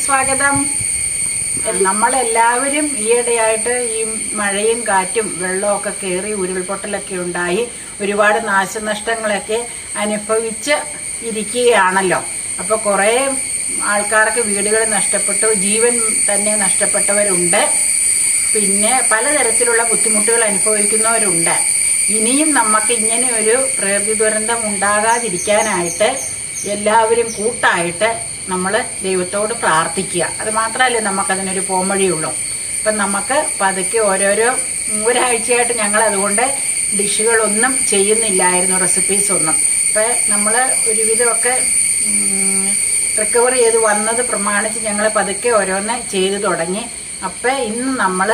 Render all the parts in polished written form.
സ്വാഗതം. നമ്മളെല്ലാവരും ഈയിടെയായിട്ട് ഈ മഴയും കാറ്റും വെള്ളമൊക്കെ കയറി ഉരുൾപൊട്ടലൊക്കെ ഉണ്ടായി ഒരുപാട് നാശനഷ്ടങ്ങളൊക്കെ അനുഭവിച്ച് ഇരിക്കുകയാണല്ലോ. അപ്പോൾ കുറേ ആൾക്കാർക്ക് വീടുകൾ നഷ്ടപ്പെട്ടു, ജീവൻ തന്നെ നഷ്ടപ്പെട്ടവരുണ്ട്, പിന്നെ പലതരത്തിലുള്ള ബുദ്ധിമുട്ടുകൾ അനുഭവിക്കുന്നവരുണ്ട്. ഇനിയും നമുക്ക് ഇങ്ങനെ ഒരു പ്രകൃതി ദുരന്തം ഉണ്ടാകാതിരിക്കാനായിട്ട് എല്ലാവരും കൂട്ടായിട്ട് നമ്മൾ ദൈവത്തോട് പ്രാർത്ഥിക്കുക. അത് മാത്രമല്ലേ നമുക്കതിനൊരു പോംവഴിയുള്ളൂ. അപ്പം നമുക്ക് പതുക്കെ ഒരാഴ്ചയായിട്ട് ഞങ്ങൾ അതുകൊണ്ട് ഡിഷുകളൊന്നും ചെയ്യുന്നില്ലായിരുന്നു, റെസിപ്പീസൊന്നും. അപ്പം നമ്മൾ ഒരുവിധമൊക്കെ റിക്കവർ ചെയ്ത് വന്നത് പ്രമാണിച്ച് ഞങ്ങൾ പതുക്കെ ഓരോന്ന് ചെയ്തു തുടങ്ങി. അപ്പം ഇന്ന് നമ്മൾ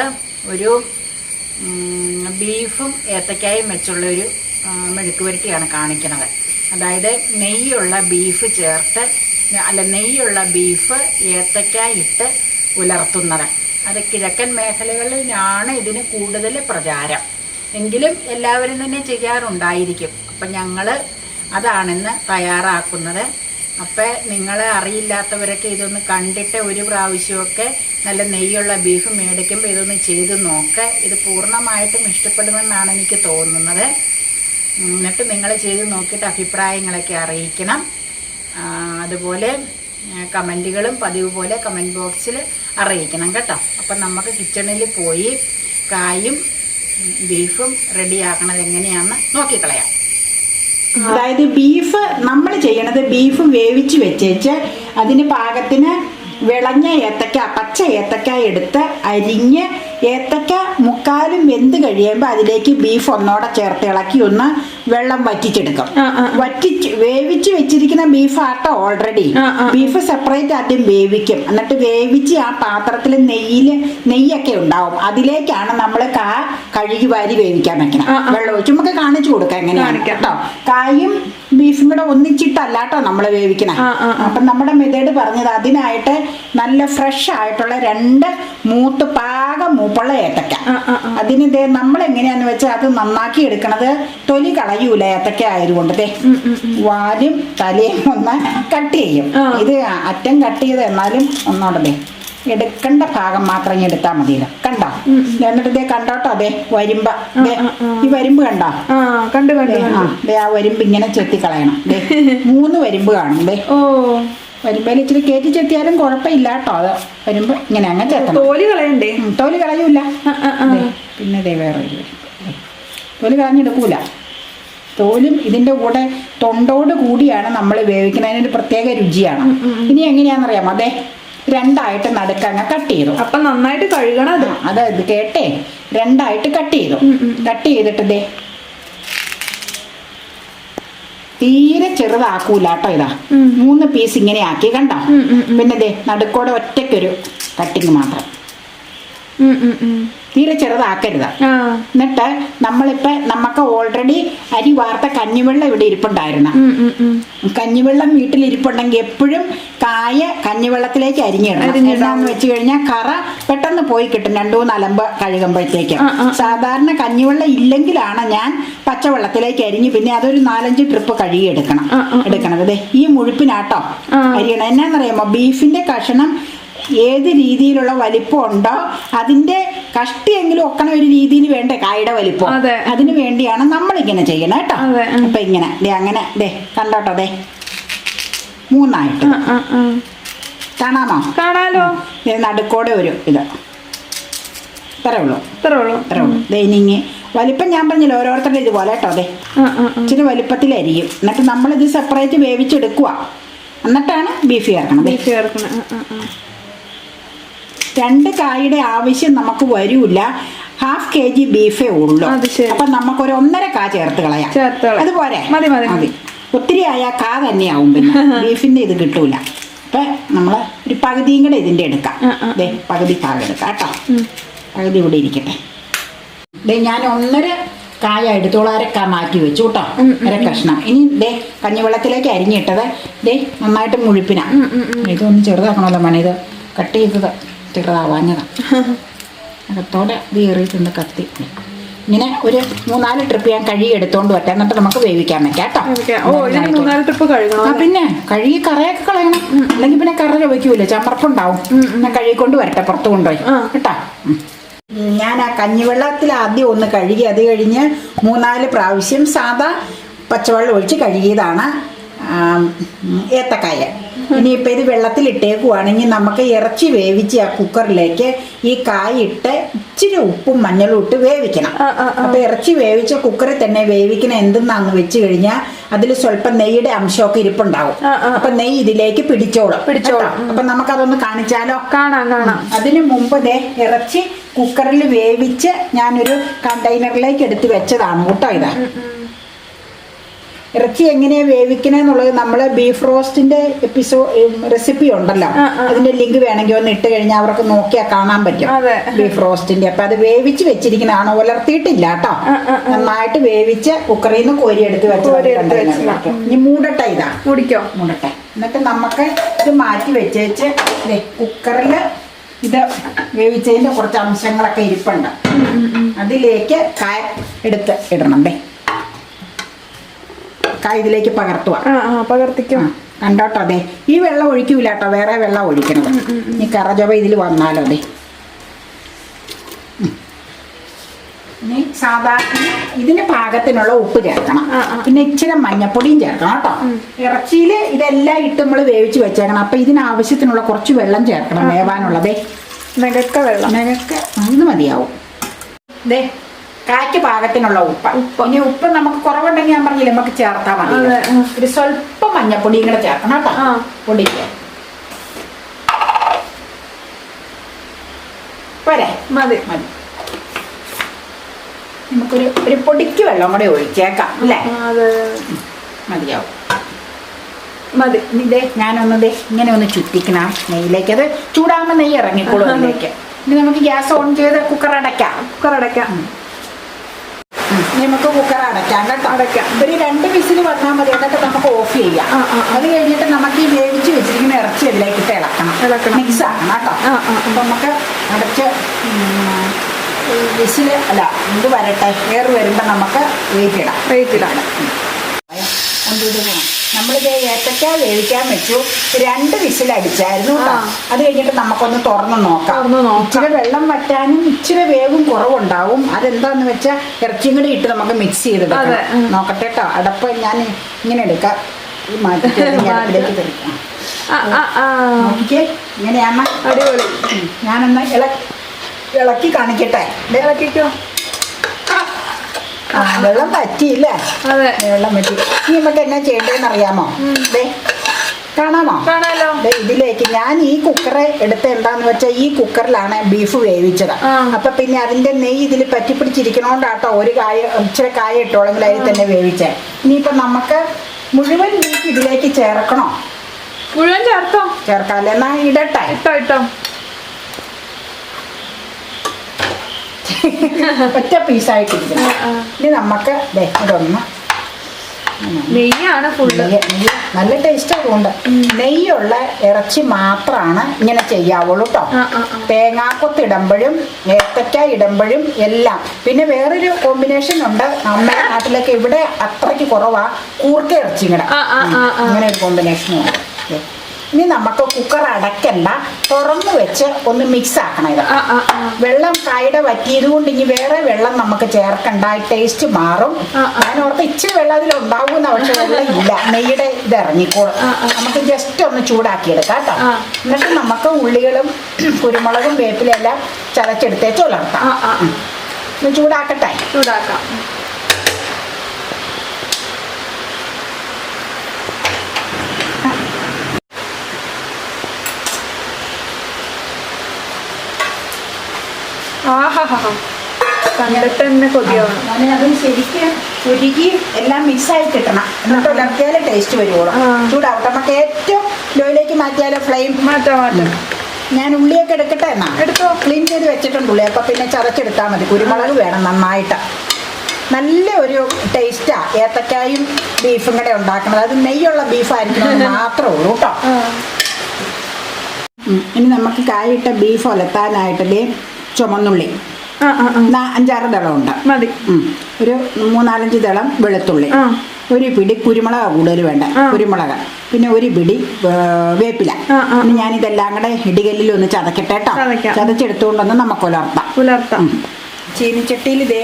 ഒരു ബീഫും ഏത്തക്കായും വെച്ചുള്ളൊരു മെഴുക്ക് പുരട്ടിയാണ് കാണിക്കുന്നത്. അതായത് നെയ്യുള്ള ബീഫ് ചേർത്ത് നെയ്യുള്ള ബീഫ് ഏത്തക്ക ഇട്ട് ഉലർത്തുന്നത്. അത് കിഴക്കൻ മേഖലകളിലാണ് ഇതിന് കൂടുതൽ പ്രചാരം, എങ്കിലും എല്ലാവരും തന്നെ ചെയ്യാറുണ്ടായിരിക്കും. അപ്പം ഞങ്ങൾ അതാണിന്ന് തയ്യാറാക്കുന്നത്. അപ്പം നിങ്ങളെ അറിയില്ലാത്തവരൊക്കെ ഇതൊന്ന് കണ്ടിട്ട് ഒരു പ്രാവശ്യമൊക്കെ നല്ല നെയ്യുള്ള ബീഫ് മേടിക്കുമ്പോൾ ഇതൊന്ന് ചെയ്ത് നോക്ക്. ഇത് പൂർണ്ണമായിട്ടും ഇഷ്ടപ്പെടുമെന്നാണ് എനിക്ക് തോന്നുന്നത്. എന്നിട്ട് നിങ്ങൾ ചെയ്ത് നോക്കിയിട്ട് അഭിപ്രായങ്ങളൊക്കെ അറിയിക്കണം. അതുപോലെ കമൻറ്റുകളും പതിവ് പോലെ കമൻറ്റ് ബോക്സിൽ അറിയിക്കണം കേട്ടോ. അപ്പം നമുക്ക് കിച്ചണിൽ പോയി കായും ബീഫും റെഡിയാക്കണത് എങ്ങനെയാണെന്ന് നോക്കിക്കളയാം. അതായത് ബീഫ് നമ്മൾ ചെയ്യണത് ബീഫ് വേവിച്ച് വെച്ചേച്ച് അതിന് പാകത്തിന് വിളഞ്ഞ ഏത്തക്ക, പച്ച ഏത്തക്ക എടുത്ത് അരിഞ്ഞ് ഏത്തക്ക മുക്കാലും വെന്ത് കഴിയുമ്പോൾ അതിലേക്ക് ബീഫ് ഒന്നോടെ ചേർത്ത് ഇളക്കി ഒന്ന് വെള്ളം വറ്റിച്ചെടുക്കും. വേവിച്ച് വെച്ചിരിക്കുന്ന ബീഫ് ആട്ടോ ഓൾറെഡി. ബീഫ് സെപ്പറേറ്റ് ആദ്യം വേവിക്കും, എന്നിട്ട് വേവിച്ച് ആ പാത്രത്തിൽ നെയ്യൊക്കെ ഉണ്ടാവും. അതിലേക്കാണ് നമ്മൾ കഴുകി വാരി വേവിക്കാൻ വെക്കണം. വെള്ളം ഒഴിച്ച് നമുക്ക് കാണിച്ചു കൊടുക്കാം എങ്ങനെയാണ് കേട്ടോ. കായും ബീഫും കൂടെ ഒന്നിച്ചിട്ടല്ല കേട്ടോ നമ്മൾ വേവിക്കണം. അപ്പം നമ്മുടെ മെത്തേഡ് പറഞ്ഞത് അതിനായിട്ട് നല്ല ഫ്രഷ് ആയിട്ടുള്ള 2 പാകം മൂപ്പുള്ള ഏത്തക്ക. അതിന് നമ്മൾ എങ്ങനെയാന്ന് വെച്ചാൽ അത് നന്നാക്കി എടുക്കണത് തൊലി കളയൂല ഏത്തക്ക ആയതുകൊണ്ട് വാലും തലയും ഒന്ന് കട്ട് ചെയ്യും. ഇത് അറ്റം കട്ട് ചെയ്ത് എന്നാലും ഒന്നോടെ എടുക്കേണ്ട ഭാഗം മാത്രം എടുത്താൽ മതിയല്ലോ. കണ്ടോ? എന്നിട്ട് കണ്ടോട്ടോ അതെ വരുമ്പ ഈ വരുമ്പ് കണ്ടോ? കണ്ടു ആ വരുമ്പ് ഇങ്ങനെ ചെത്തിക്കളയണം. 3 വരുമ്പ് കാണും. വരുമ്പേൽ ഇച്ചിരി കയറ്റി ചെത്തിയാലും കുഴപ്പമില്ല കേട്ടോ. അത് വരുമ്പോ ഇങ്ങനെ അങ്ങനെ ചെത്തണം. തോലി കളയണ്ടേ? തോലി കളയൂല. പിന്നെ വേറെ തോലി കളഞ്ഞെടുക്കൂല. തോലും ഇതിന്റെ കൂടെ തൊണ്ടോട് കൂടിയാണ് നമ്മൾ വേവിക്കുന്നതിനൊരു പ്രത്യേക രുചിയാണ്. ഇനി എങ്ങനെയാണെന്നറിയാമോ? അതെ 2ആയിട്ട് നടുക്കങ്ങ് കട്ട് ചെയ്തു. അപ്പൊ നന്നായിട്ട് കഴുകണം. അതായത് കേട്ടേ 2ആയിട്ട് കട്ട് ചെയ്തു. കട്ട് ചെയ്തിട്ട് തീരെ ചെറുതാക്കൂല കേട്ടോ. ഇതാ 3 പീസ് ഇങ്ങനെ ആക്കി കണ്ടോ. പിന്നെ നടുക്കോടെ ഒറ്റയ്ക്കൊരു കട്ടിങ് മാത്രം, തീരെ ചെറുതാക്കരുത്. എന്നിട്ട് നമുക്ക് ഓൾറെഡി അരി വാർത്ത കഞ്ഞിവെള്ളം ഇവിടെ ഇരിപ്പുണ്ടായിരുന്നു. കഞ്ഞിവെള്ളം വീട്ടിലിരിപ്പുണ്ടെങ്കിൽ എപ്പോഴും കായ കഞ്ഞിവെള്ളത്തിലേക്ക് അരിഞ്ഞിടണം. എന്താന്ന് വെച്ച് കഴിഞ്ഞാൽ കറ പെട്ടെന്ന് പോയി കിട്ടും 2-3 അലമ്പ് കഴുകുമ്പോഴത്തേക്കും. സാധാരണ കഞ്ഞിവെള്ളം ഇല്ലെങ്കിലാണ് ഞാൻ പച്ചവെള്ളത്തിലേക്ക് അരിഞ്ഞ് പിന്നെ അതൊരു 4-5 ട്രിപ്പ് കഴുകി എടുക്കണത്. ഈ മുഴുപ്പിനാട്ടോ അരിയണം. എന്നാന്നറിയാമോ? ബീഫിന്റെ കഷണം ഏത് രീതിയിലുള്ള വലിപ്പം ഉണ്ടോ അതിന്റെ കഷ്ടിയെങ്കിലും ഒക്കണ ഒരു രീതിയിൽ വേണ്ടേ കായുടെ വലിപ്പം. അതിന് വേണ്ടിയാണ് നമ്മളിങ്ങനെ ചെയ്യണം കേട്ടോ. അപ്പൊ ഇങ്ങനെ അങ്ങനെ കണ്ടോട്ടോ 3 ആയിട്ട് കാണാമോ? കാണാലോ. നടുക്കോടെ ഒരു ഇത്രേ ഉള്ളൂ. ഇനി വലിപ്പം ഞാൻ പറഞ്ഞില്ല ഓരോരുത്തരുടെ ഇതുപോലെ കേട്ടോ. ഇച്ചിരി വലിപ്പത്തിലരിയും. എന്നിട്ട് നമ്മളിത് സെപ്പറേറ്റ് വേവിച്ചെടുക്കുക. എന്നിട്ടാണ് ബീഫ് ചേർക്കണം. 2 കായുടെ ആവശ്യം നമുക്ക് വരൂല. 1/2 kg ബീഫേ ഉള്ളൂ. അപ്പൊ നമുക്കൊരു 1.5 കാ ചേർത്ത് കളയാം. അതുപോലെ മതി. ഒത്തിരി ആയാൽ കാ തന്നെയാവും, പിന്നെ ബീഫിന്റെ ഇത് കിട്ടൂല. അപ്പൊ നമ്മള് ഒരു പകുതിയും കൂടെ ഇതിന്റെ എടുക്കാം. പകുതി ഭാഗം എടുക്കാം കേട്ടോ. പകുതി ഇവിടെ ഇരിക്കട്ടെ. ഞാൻ 1.5 കായ എടുത്തോളം 1/2 കാ മാറ്റി വെച്ചു കേട്ടോ. 1/2 കഷ്ണം. ഇനി കഞ്ഞിവെള്ളത്തിലേക്ക് അരിഞ്ഞിട്ടത് നന്നായിട്ട് മുഴുപ്പിനാ. ഇതൊന്ന് ചെറുതാക്കണമല്ലോ മണി. ഇത് കട്ട് ചെയ്തത് ചെറുതാവാഞ്ഞതാ. അകത്തോടെ ഇത് ഏറിയിട്ടുണ്ട് കത്തി. ഇങ്ങനെ ഒരു 3-4 ട്രിപ്പ് ഞാൻ കഴുകി എടുത്തോണ്ട് വരട്ടെ, എന്നിട്ട് നമുക്ക് വേവിക്കാൻ വെക്കാം കേട്ടോ. 3-4 ട്രിപ്പ് കഴുകണം. പിന്നെ കഴുകി കറയൊക്കെ കളയണം, അല്ലെങ്കിൽ പിന്നെ കറ ചുവയ്ക്കൂല, ചമർപ്പുണ്ടാവും. ഞാൻ കഴുകിക്കൊണ്ട് വരട്ടെ, പുറത്ത് കൊണ്ടുപോയി കേട്ടോ. ഞാൻ ആ കഞ്ഞിവെള്ളത്തിൽ ആദ്യം ഒന്ന് കഴുകി, അത് കഴിഞ്ഞ് 3-4 പ്രാവശ്യം സാധാ പച്ചവെള്ളം ഒഴിച്ച് കഴുകിയതാണ് ഏത്തക്കായ. ഇനിയിപ്പോൾ ഇത് വെള്ളത്തിലിട്ടേക്കുവാണെങ്കിൽ നമുക്ക് ഇറച്ചി വേവിച്ച് ആ കുക്കറിലേക്ക് ഈ കായ ഇട്ട് ഇച്ചിരി ഉപ്പും മഞ്ഞളും ഇട്ട് വേവിക്കണം. അപ്പൊ ഇറച്ചി വേവിച്ച കുക്കറിൽ തന്നെ വേവിക്കണം. എന്തെന്നാന്ന് വെച്ച് കഴിഞ്ഞാൽ അതിൽ സ്വല്പം നെയ്യുടെ അംശമൊക്കെ ഇരിപ്പുണ്ടാവും. അപ്പൊ നെയ്യ് ഇതിലേക്ക് പിടിച്ചോളും. അപ്പൊ നമുക്കതൊന്ന് കാണിച്ചാലോ? കാണാം. അതിനു മുമ്പ് ഇറച്ചി കുക്കറിൽ വേവിച്ച് ഞാനൊരു കണ്ടെയ്നറിലേക്ക് എടുത്ത് വെച്ചതാണ് കേട്ടോ. ഇതാ ഇറച്ചി എങ്ങനെയാ വേവിക്കണെന്നുള്ളത് നമ്മൾ ബീഫ് റോസ്റ്റിന്റെ റെസിപ്പി ഉണ്ടല്ലോ, അതിന്റെ ലിങ്ക് വേണമെങ്കിൽ ഒന്ന് ഇട്ട് കഴിഞ്ഞാൽ അവർക്ക് നോക്കിയാൽ കാണാൻ പറ്റും ബീഫ് റോസ്റ്റിന്റെ. അപ്പൊ അത് വേവിച്ച് വെച്ചിരിക്കുന്നതാണ്, ഉലർത്തിയിട്ടില്ല കേട്ടോ. നന്നായിട്ട് വേവിച്ച് കുക്കറിൽ നിന്ന് കോരിയെടുത്ത് വെച്ച് ഇനി മൂടട്ടെ. ഇതാ മൂടട്ടെ. എന്നിട്ട് നമുക്ക് ഇത് മാറ്റി വെച്ചേച്ച് കുക്കറിൽ ഇത് വേവിച്ചതിന്റെ കുറച്ച് അംശങ്ങളൊക്കെ ഇരിപ്പുണ്ട്, അതിലേക്ക് കായ എടുത്ത് ഇടണം. ഇതിലേക്ക് പകർത്തിക്കും കണ്ടോട്ടോ. അതെ ഈ വെള്ളം ഒഴിക്കൂല കേട്ടോ, വേറെ വെള്ളം ഒഴിക്കണത്. ഈ കറജവ ഇതിൽ വന്നാലോ. അതെ ഇനി സാധാരണ ഇതിന് പാകത്തിനുള്ള ഉപ്പ് ചേർക്കണം, പിന്നെ ഇച്ചിരി മഞ്ഞപ്പൊടിയും ചേർക്കണം കേട്ടോ. ഇറച്ചിയിൽ ഇതെല്ലാം ഇട്ട് നമ്മൾ വേവിച്ച് വെച്ചേക്കണം. അപ്പൊ ഇതിനാവശ്യത്തിനുള്ള കുറച്ച് വെള്ളം ചേർക്കണം വേവാനുള്ളതേ. നെകക്ക വെള്ളം ഇത് മതിയാവും. ദേ കായ്ക്ക് പാകത്തിനുള്ള ഉപ്പ്. ഇനി ഉപ്പ് നമുക്ക് കുറവുണ്ടെങ്കിൽ ഞാൻ പറഞ്ഞില്ല നമുക്ക് ചേർത്താൽ മതി. ഒരു സ്വല്പം മഞ്ഞപ്പൊടിയും കൂടെ ചേർക്കണം കേട്ടോ. പൊടിക്ക് പോരെ? മതി. നമുക്കൊരു പൊടിക്ക് വെള്ളം കൂടെ ഒഴിച്ചേക്കാം അല്ലേ? മതിയാവും. ഇതേ ഞാനൊന്ന് ഇങ്ങനെ ഒന്ന് ചുറ്റിക്കണം നെയ്യിലേക്ക്. അത് ചൂടാകുമ്പോൾ നെയ്യ് ഇറങ്ങിക്കോളും അതിലേക്ക്. ഇനി നമുക്ക് ഗ്യാസ് ഓൺ ചെയ്ത് കുക്കർ അടയ്ക്കാം. നമുക്ക് കുക്കർ അടയ്ക്കാം കേട്ടോ. ഒരു 2 വിസിൽ വന്നാൽ മതി, എന്നിട്ട് നമുക്ക് ഓഫ് ചെയ്യാം. അത് കഴിഞ്ഞിട്ട് നമുക്ക് ഈ വേവിച്ച് വെച്ചിരിക്കുന്ന ഇറച്ചി അതിലേക്കിട്ട് ഇളക്കണം, മിക്സ് ആക്കണം കേട്ടോ. അപ്പൊ നമുക്ക് അടച്ച് വിസിൽ ഇത് വരട്ടെ, എയർ വരുമ്പോൾ നമുക്ക് വെയിറ്റ് ഇടാം. നമ്മളിത് ഏത്തക്ക വേവിക്കാൻ വെച്ചു, 2 വിസിൽ അടിച്ചായിരുന്നു. അത് കഴിഞ്ഞിട്ട് നമുക്കൊന്ന് തുറന്ന് നോക്കാം. ഇച്ചിരി വെള്ളം വറ്റാനും ഇച്ചിരി വേവും കുറവുണ്ടാവും. അതെന്താന്ന് വെച്ചാൽ ഇറച്ചിയും കൂടി ഇട്ട് നമുക്ക് മിക്സ് ചെയ്തിടാം. നോക്കട്ടെ കേട്ടോ. അടപ്പ് ഞാൻ ഇങ്ങനെ എടുക്കാം, മാറ്റിട്ട് അടുപ്പിലേക്ക് തെറിക്കാം. നോക്കിക്കേ ഇങ്ങനെയാണ്. അടിപൊളി. ഞാനൊന്ന് ഇളക്കി കാണിക്കട്ടെ. ഇളക്കിക്കോ. വെള്ളം പറ്റിയില്ലേ? വെള്ളം പറ്റി. ഇനി നമുക്ക് എന്നാ ചെയ്യേണ്ടതെന്ന് അറിയാമോ? കാണാലോ. ഇതിലേക്ക് ഞാൻ ഈ കുക്കറെ എടുത്ത് എന്താന്ന് വെച്ചാൽ ഈ കുക്കറിലാണ് ബീഫ് വേവിച്ചത്. അപ്പൊ പിന്നെ അതിന്റെ നെയ്യ് ഇതിൽ പറ്റിപ്പിടിച്ചിരിക്കണോണ്ടാട്ടോ ഇച്ചിരി കായ ഇട്ടോളെങ്കിൽ അതിൽ തന്നെ വേവിച്ചേ. ഇനിയിപ്പൊ നമുക്ക് മുഴുവൻ ബീഫ് ഇതിലേക്ക് ചേർക്കണോ? മുഴുവൻ ചേർക്കാല്ലേ? എന്നാ ഇടട്ടെ. ഇട്ടോ. ഒറ്റ പീസായിട്ടിരിക്കണം. ഇനി നമുക്ക് ഇതൊന്ന് നെയ്യാണ് ഫുള്ള്. നല്ല ടേസ്റ്റ് അതുകൊണ്ട് നെയ്യുള്ള ഇറച്ചി മാത്രമാണ് ഇങ്ങനെ ചെയ്യാവുള്ളൂ കേട്ടോ. തേങ്ങാക്കൊത്ത് ഇടുമ്പോഴും ഏത്തക്ക ഇടുമ്പോഴും എല്ലാം. പിന്നെ വേറൊരു കോമ്പിനേഷൻ ഉണ്ട് നമ്മുടെ നാട്ടിലൊക്കെ, ഇവിടെ അത്രയ്ക്ക് കുറവാ, കൂർക്ക ഇറച്ചി കൂടെ അങ്ങനെ ഒരു കോമ്പിനേഷനും ഉണ്ട്. ഇനി നമുക്ക് കുക്കർ അടയ്ക്കണ്ട, തുറന്ന് വെച്ച് ഒന്ന് മിക്സ് ആക്കണം. ഇത് വെള്ളം കായുടെ വറ്റിയത് കൊണ്ട് ഇനി വേറെ വെള്ളം നമുക്ക് ചേർക്കണ്ട, ടേസ്റ്റ് മാറും. ഞാൻ ഓർത്ത് ഇച്ചിരി വെള്ളം അതിലുണ്ടാവുന്ന, പക്ഷെ വെള്ളം ഇല്ല, നെയ്യുടെ ഇത് ഇറങ്ങിക്കോളും. നമുക്ക് ജസ്റ്റ് ഒന്ന് ചൂടാക്കിയെടുക്കാം കേട്ടോ. എന്നിട്ട് നമുക്ക് ഉള്ളികളും കുരുമുളകും വേപ്പിലും എല്ലാം ചതച്ചെടുത്തേച്ച് ഉലർത്താം. ചൂടാക്കാം. കണ്ടിട്ട് തന്നെ കൊതിയാവണം. അതും ശരിക്കും ഉരുകി എല്ലാം മിക്സായി കിട്ടണം, എന്നിട്ട് ഉലർത്തിയാലേ ടേസ്റ്റ് വരുവോളൂ. ചൂടാവട്ടെ. നമുക്ക് ഏറ്റവും ലോയിലേക്ക് മാറ്റിയാലോ? ഫ്ലെയിം മാറ്റാം. ഞാൻ ഉള്ളിയൊക്കെ എടുക്കട്ടെ. എന്നാ എടുത്തോ. ക്ലീൻ ചെയ്ത് വെച്ചിട്ടുണ്ട് ഉള്ളി. അപ്പം പിന്നെ ചതച്ചെടുത്താൽ മതി. കുരുമുളക് വേണം നന്നായിട്ട്. നല്ല ഒരു ടേസ്റ്റാ ഏത്തക്കായും ബീഫും കൂടെ ഉണ്ടാക്കുന്നത്. അത് നെയ്യുള്ള ബീഫായിരിക്കണം മാത്രമേ ഉള്ളൂ കേട്ടോ. ഇനി നമുക്ക് കായിട്ട് ബീഫ് ഉലത്താനായിട്ടല്ലേ ചുമന്നുള്ളി 5-6 ദളമുണ്ട് മതി. ഒരു 3-4 ദളം വെളുത്തുള്ളി, ഒരു പിടി കുരുമുളക് കൂടുതൽ വേണ്ട, കുരുമുളക്, പിന്നെ ഒരു പിടി വേപ്പില. പിന്നെ ഞാനിതെല്ലാം കൂടെ ഇടികല്ലിൽ ഒന്ന് ചതക്കട്ടെ കേട്ടോ. ചതച്ചെടുത്തുകൊണ്ടൊന്ന് നമുക്ക് ഉലർത്താം. ചീനിച്ചട്ടിയിൽ ഇതേ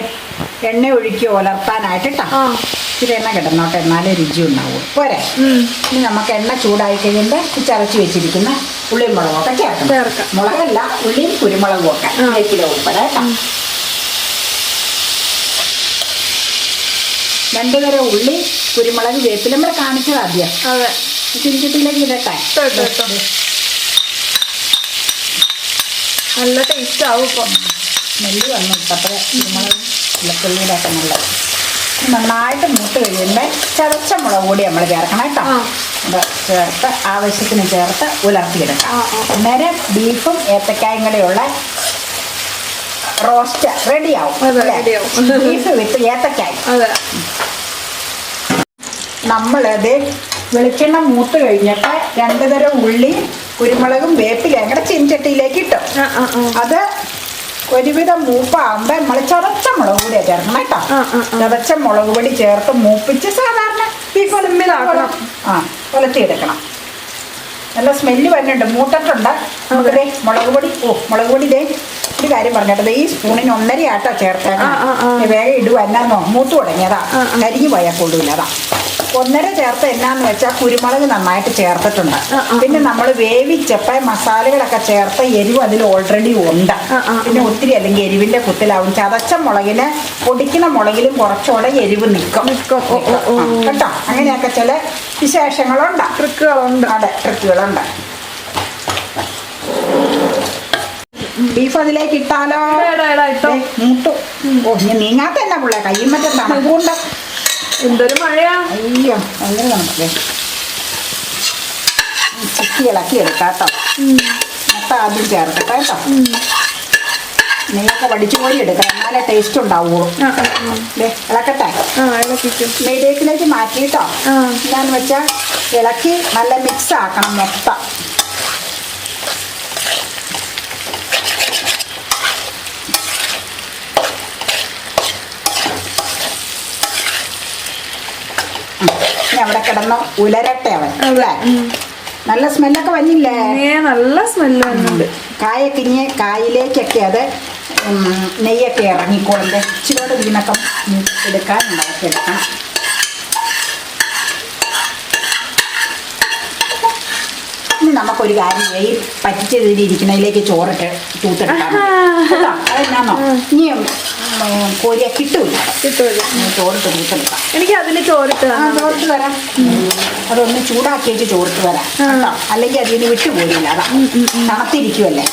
എണ്ണ ഒഴുക്കി ഉലർത്താനായിട്ട് കേട്ടോ. ഇച്ചിരി എണ്ണ കിടന്നോട്ടെ, എന്നാലേ രുചി ഉണ്ടാവും. പോരെ. ഇനി നമുക്ക് എണ്ണ ചൂടായി കഴിയുമ്പോൾ ചതച്ച് വെച്ചിരിക്കുന്ന ഉള്ളിയും മുളകൊക്കെ ചേർക്കാം. മുളകല്ല, ഉള്ളിയും കുരുമുളകും ഒക്കെ 1 കിലോ ഉൾപ്പെടെ കേട്ടോ. 2 തരം ഉള്ളി, കുരുമുളക്, വേപ്പില നമ്മൾ കാണിച്ചത് ആദ്യം. ചീനിച്ചട്ടിയിലേക്ക് ഇടട്ടെ. നല്ല ടേസ്റ്റ് ആവും. ഇപ്പം നെല്ല് വന്നു ഇട്ടപ്പോൾ കുരുമുളകും വെളുത്തുള്ളിയുടെ ഒക്കെ നല്ലത്. നന്നായിട്ട് മൂത്ത് കഴിയുമ്പോൾ ചതച്ച മുളക് കൂടി നമ്മൾ ചേർക്കണം കേട്ടോ. അത് ചേർത്ത് ആവശ്യത്തിന് ചേർത്ത് ഉലർത്തിയെടുക്കാം. അന്നേരം ബീഫും ഏത്തക്കായും കൂടെയുള്ള റോസ്റ്റ് റെഡിയാവും. ബീഫ് വിത്ത് ഏത്തക്കായി. നമ്മളത് വെളിച്ചെണ്ണ മൂത്ത് കഴിഞ്ഞിട്ട് 2 തരം ഉള്ളി, കുരുമുളകും വേപ്പിലയും കൂടെ ചീനിച്ചട്ടിയിലേക്ക് ഇട്ടു. അത് ഒരുവിധം മൂപ്പാകുമ്പോൾ നമ്മൾ ചതച്ച മുളക് പൊടിയാണ് ചേർക്കണം കേട്ടോ. ചതച്ച മുളക് പൊടി ചേർത്ത് മൂപ്പിച്ച് സാധാരണ ബീഫ് ഉലത്തിയെടുക്കണം. നല്ല സ്മെല്ല് വരുന്നുണ്ട്, മൂത്തിട്ടുണ്ട്. നമുക്കിതേ മുളക് പൊടി ഇതേ ഒരു കാര്യം പറഞ്ഞിട്ടത്, ഈ സ്പൂണിന് 1.5 ആട്ടോ ചേർത്തേക്കാം. വേഗം ഇടുക, എന്നാന്നോ മൂത്ത് തുടങ്ങിയതാ, കരിഞ്ഞു പോയാൽ കൊള്ളൂല്ലതാ. 1.5 ചേർത്ത് എന്നാന്ന് വെച്ചാൽ കുരുമുളക് നന്നായിട്ട് ചേർത്തിട്ടുണ്ട്. പിന്നെ നമ്മൾ വേവിച്ചപ്പോൾ മസാലകളൊക്കെ ചേർത്ത് എരിവ് അതിൽ ഓൾറെഡി ഉണ്ട്. പിന്നെ ഒത്തിരി അല്ലെങ്കിൽ എരിവിന്റെ കുത്തിലാവും. ചതച്ച മുളകിന് പൊടിക്കുന്ന മുളകിലും കുറച്ചുകൂടെ എരിവ് നിൽക്കും കേട്ടോ. അങ്ങനെയൊക്കെ ചില വിശേഷങ്ങളുണ്ട്, ട്രിക്കുകളുണ്ട്. അതെ, ട്രിക്കുകളുണ്ട്. ബീഫ് അതിലേക്ക് ഇട്ടാലോ? മൂത്തു. ഇനി നീങ്ങാത്ത തന്നെ പിള്ളേ, കയ്യും മറ്റും തണുപ്പുണ്ട്. എന്തൊരു മഴയാ. അയ്യോ, അങ്ങനെ നമുക്ക് ചിക്കി ഇളക്കി എടുക്കാം കേട്ടോ. മൊത്തം ആദ്യം ചേർക്കട്ടെ കേട്ടോ. നെയ്യൊക്കെ വടിച്ചു കോരി എടുക്കണം, എന്നാലേ ടേസ്റ്റ് ഉണ്ടാവുള്ളൂ. ഇളക്കട്ടെ. നെയ്യിലേക്ക് മാറ്റിയിട്ടോ. എന്താന്ന് വെച്ചാൽ ഇളക്കി നല്ല മിക്സ് ആക്കണം മൊത്തം. അവിടെ കിടന്ന് ഉലരട്ടെ അവൻ. അല്ലേ, നല്ല സ്മെല്ലൊക്കെ വന്നില്ലേ? നല്ല സ്മെല്ല് വന്നുണ്ട്. കായൊക്കെ ഇനി കായിലേക്കൊക്കെ അത് നെയ്യൊക്കെ ഇറങ്ങിക്കോളും. ഇച്ചിരിയോട് ഇതിനൊക്കെ എടുക്കാൻ ഉണ്ടാക്കിയെടുക്കണം. ഇനി നമുക്കൊരു കാര്യം ചെയ്യും, പറ്റിച്ചതിലിരിക്കുന്നതിലേക്ക് ചോറിട്ട് തൂത്തെടുക്കാം. അതെന്നാന്നോ, ഇനിയും കോരിയ കിട്ടൂല, ചോറിട്ട് തൂത്തെടുക്കാം. എനിക്ക് അതിന് ചോറിട്ട് വരാം. അതൊന്ന് ചൂടാക്കി വെച്ച് ചോറിട്ട് വരാം കേട്ടോ. അല്ലെങ്കിൽ അതിന് വിട്ടു പോരില്ല. അതാ, തണുത്തിരിക്കുമല്ലേ,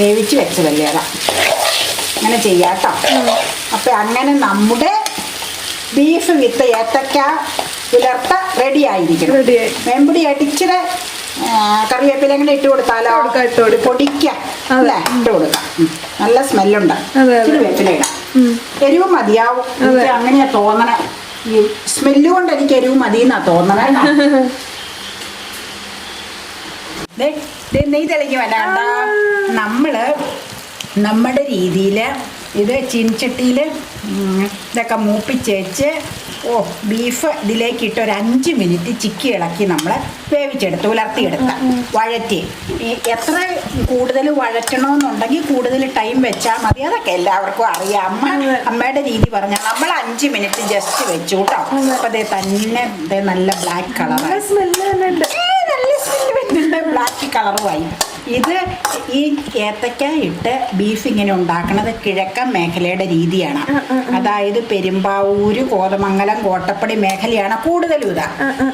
വേവിച്ച് വെച്ചതല്ലേ. അതാ, അങ്ങനെ ചെയ്യാം കേട്ടോ. അപ്പൊ അങ്ങനെ നമ്മുടെ ബീഫ് വിത്ത് ഏത്തക്ക ഉലർത്ത റെഡി ആയിരിക്കും. വെമ്പുടിയായിട്ട് ഇച്ചിരി കറിവേപ്പില കൂടെ ഇട്ട് കൊടുത്താലോ? പൊടിക്കാം അല്ലേ, ഇട്ട് കൊടുക്കാം. നല്ല സ്മെല്ലുണ്ട്. ഇച്ചിരി വേപ്പില ഇടാം. എരിവ് മതിയാവും. എനിക്ക് അങ്ങനെയാ തോന്നണേ. ഈ സ്മെല്ല് കൊണ്ട് എനിക്ക് എരിവ് മതിയെന്നാ തോന്നണേ. നെയ്യ് തെളിഞ്ഞു വരാണ്ട. നമ്മള് നമ്മുടെ രീതിയിൽ ഇത് ചീനിച്ചട്ടിയിൽ ഇതൊക്കെ മൂപ്പിച്ചേച്ച് ബീഫ് ഇതിലേക്കിട്ട് ഒരു 5 മിനിറ്റ് ചിക്കി ഇളക്കി നമ്മൾ വേവിച്ചെടുത്ത് ഉലർത്തിയെടുത്ത വഴറ്റി. എത്ര കൂടുതൽ വഴറ്റണമെന്നുണ്ടെങ്കിൽ കൂടുതൽ ടൈം വെച്ചാൽ മതി. അതൊക്കെ എല്ലാവർക്കും അറിയാം. അമ്മയുടെ രീതി പറഞ്ഞാൽ നമ്മൾ 5 മിനിറ്റ് ജസ്റ്റ് വെച്ചു കേട്ടോ. അപ്പൊ അതേ തന്നെ നല്ല ബ്ലാക്ക് കളർ, നല്ല സ്മെല്ല് വരുന്നുണ്ട്. ബ്ലാക്ക് കളറുമായി. ഇത് ഈ ഏത്തക്ക ഇട്ട് ബീഫ് ഇങ്ങനെ ഉണ്ടാക്കുന്നത് കിഴക്കൻ മേഖലയുടെ രീതിയാണ്. അതായത് പെരുമ്പാവൂര്, കോതമംഗലം, കോട്ടപ്പടി മേഖലയാണ് കൂടുതലും ഇത്.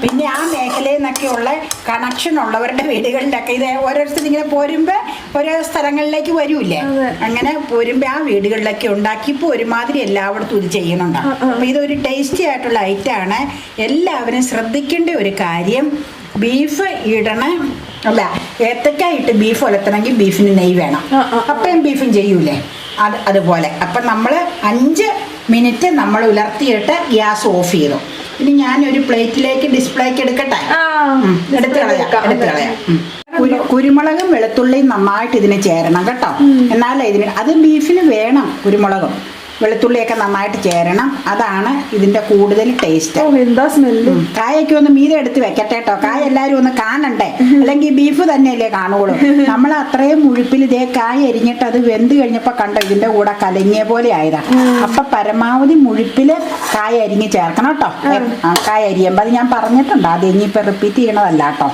പിന്നെ ആ മേഖലയിൽ നിന്നൊക്കെയുള്ള കണക്ഷൻ ഉള്ളവരുടെ വീടുകളിലൊക്കെ ഇത് ഓരോരുത്തർ ഇങ്ങനെ പോരുമ്പോൾ ഓരോ സ്ഥലങ്ങളിലേക്ക് വരൂല്ലേ, അങ്ങനെ പോരുമ്പോൾ ആ വീടുകളിലൊക്കെ ഉണ്ടാക്കി ഇപ്പോൾ ഒരുമാതിരി എല്ലായിടത്തും ഇത് ചെയ്യുന്നുണ്ട്. അപ്പം ഇതൊരു ടേസ്റ്റി ആയിട്ടുള്ള ഐറ്റമാണ്. എല്ലാവരും ശ്രദ്ധിക്കേണ്ട ഒരു കാര്യം, ബീഫ് ഇടണ അല്ല, ഏത്തക്ക ഇട്ട് ബീഫ് ഉലത്തണമെങ്കിൽ ബീഫിന് നെയ്യ് വേണം. അപ്പം ബീഫും ചെയ്യൂലേ, അതുപോലെ. അപ്പം നമ്മൾ 5 മിനിറ്റ് നമ്മൾ ഉലർത്തിയിട്ട് ഗ്യാസ് ഓഫ് ചെയ്തു. ഇനി ഞാനൊരു പ്ലേറ്റിലേക്ക് ഡിസ്പ്ലേക്ക് എടുക്കട്ടെ. എടുത്ത് കളയാം. കുരുമുളകും വെളുത്തുള്ളിയും നന്നായിട്ട് ഇതിന് ചേരണം കേട്ടോ. എന്നാലേ ഇതിന് അത് ബീഫിന് വേണം. കുരുമുളകും വെളുത്തുള്ളിയൊക്കെ നന്നായിട്ട് ചേരണം. അതാണ് ഇതിന്റെ കൂടുതൽ ടേസ്റ്റ്. എന്താ സ്മെല്ല്. കായൊക്കെ ഒന്ന് മീതെ എടുത്ത് വെക്കട്ടെ കേട്ടോ. കായ എല്ലാവരും ഒന്ന് കാണണ്ടേ, അല്ലെങ്കിൽ ബീഫ് തന്നെയല്ലേ കാണുള്ളൂ. നമ്മൾ അത്രയും മുഴുപ്പിൽ ഇതേ കായ അരിഞ്ഞിട്ട് അത് വെന്ത് കഴിഞ്ഞപ്പോ കണ്ടോ ഇതിന്റെ കൂടെ കലങ്ങിയ പോലെ ആയതാ. അപ്പൊ പരമാവധി മുഴുപ്പില് കായ അരിഞ്ഞ് ചേർക്കണം കേട്ടോ. കായ അരിയുമ്പോ അത് ഞാൻ പറഞ്ഞിട്ടുണ്ട്. അത് ഇനിയിപ്പോ റിപ്പീറ്റ് ചെയ്യണതല്ല കേട്ടോ.